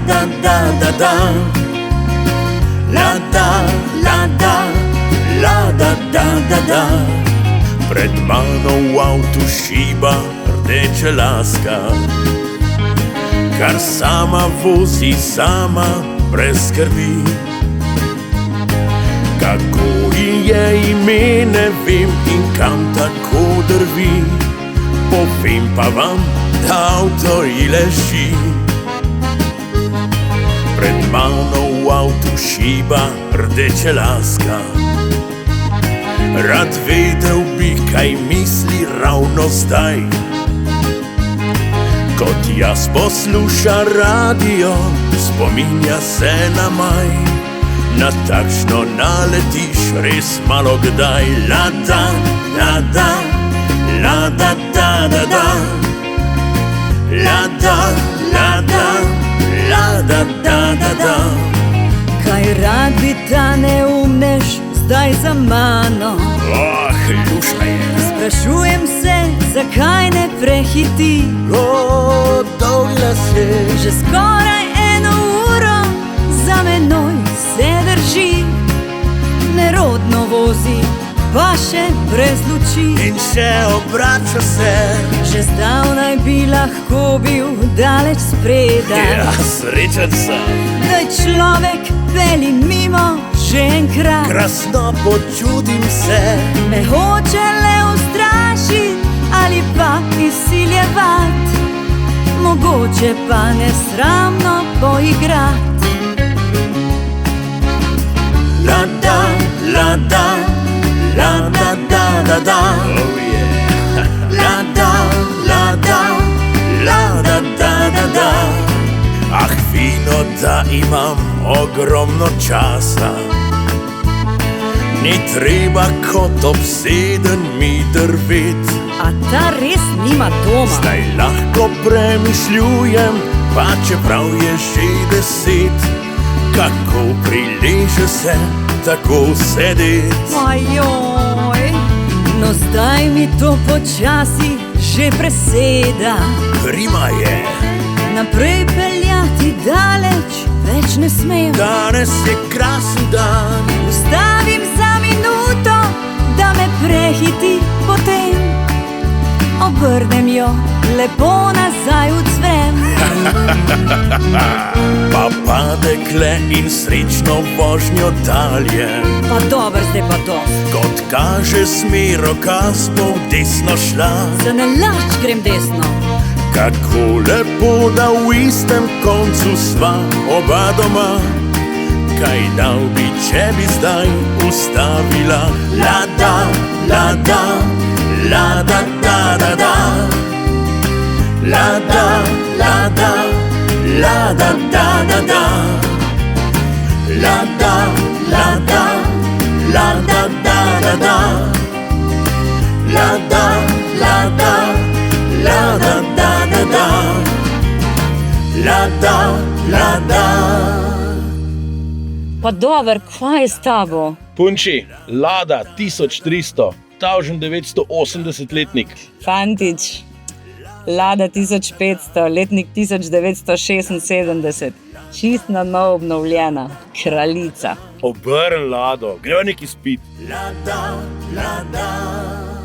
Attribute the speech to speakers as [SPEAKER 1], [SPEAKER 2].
[SPEAKER 1] da da da da, la da la da, la da da da da. Pred mano v avtu šiba rdeča laska, kar sama vozi, sama brez skrbi. Kako ji je ime, ne vem, in kam tako drvi, povem pa vam, da avto ji leži. Pred mano v avtu šiba rdeča laska, rad vedel bi, kaj misli ravno zdaj. Kot jaz posluša radio, spominja se na maj. Na takšno naletiš res malo kdaj. La da da da, la da da da da, la da la da, la da da da da.
[SPEAKER 2] Kaj rad bi ta neumnež zdaj za mano?
[SPEAKER 1] Lušna je.
[SPEAKER 2] Sprašujem se, zakaj ne prehiti.
[SPEAKER 1] Dolgi las je.
[SPEAKER 2] Že skoraj 1 uro za menoj se drži, nerodno vozi, pa še brez luči.
[SPEAKER 1] In še obrača se.
[SPEAKER 2] Že zdavnaj bi lahko bil daleč spredaj.
[SPEAKER 1] Ja, srečen sem.
[SPEAKER 2] Da človek peli mimo že enkrat.
[SPEAKER 1] Krasno počutim se.
[SPEAKER 2] Me hoče le ustrašit ali pa izsiljevat, mogoče pa nesramno poigrat.
[SPEAKER 1] La da, la da, la da da da da. Oh yeah. La da, la da, la da da da da. Ah, fino, da imam ogromno časa. Ni treba kot obseden mi drvet.
[SPEAKER 2] A ta res nima doma?
[SPEAKER 1] Zdaj lahko premišljujem, pa čeprav je že 10. Kako prileže se tako sedet.
[SPEAKER 2] Ajoj, no zdaj mi to počasi že preseda.
[SPEAKER 1] Prima je.
[SPEAKER 2] Naprej peljati daleč več ne smem.
[SPEAKER 1] Danes je krasen dan.
[SPEAKER 2] Ustavim za minuto, da me prehiti, potem obrnem jo, lepo nazaj ucvrem.
[SPEAKER 1] Pa pade kle in srečno vožnjo dalje.
[SPEAKER 2] Pa dober, zdaj pa to.
[SPEAKER 1] Kot kaže smer, roka smo desno šla.
[SPEAKER 2] Za nalašč grem desno.
[SPEAKER 1] Kako lepo, da v istem koncu sva oba doma. Kaj dal bi, če bi zdaj ustavila. La da, la da, la da da da da. La da, la da, la da da da da. La da, la da, la da da da da. La da, la da, la da da da da. La da, la da.
[SPEAKER 2] Pa dober, kva je s tabo?
[SPEAKER 3] Punči, Lada 1300, 1980-letnik.
[SPEAKER 2] Fantič, Lada 1500, letnik 1976, čist na novo obnovljena, kraljica.
[SPEAKER 3] Obrn Lado, greva neki spit.
[SPEAKER 1] La da, la da.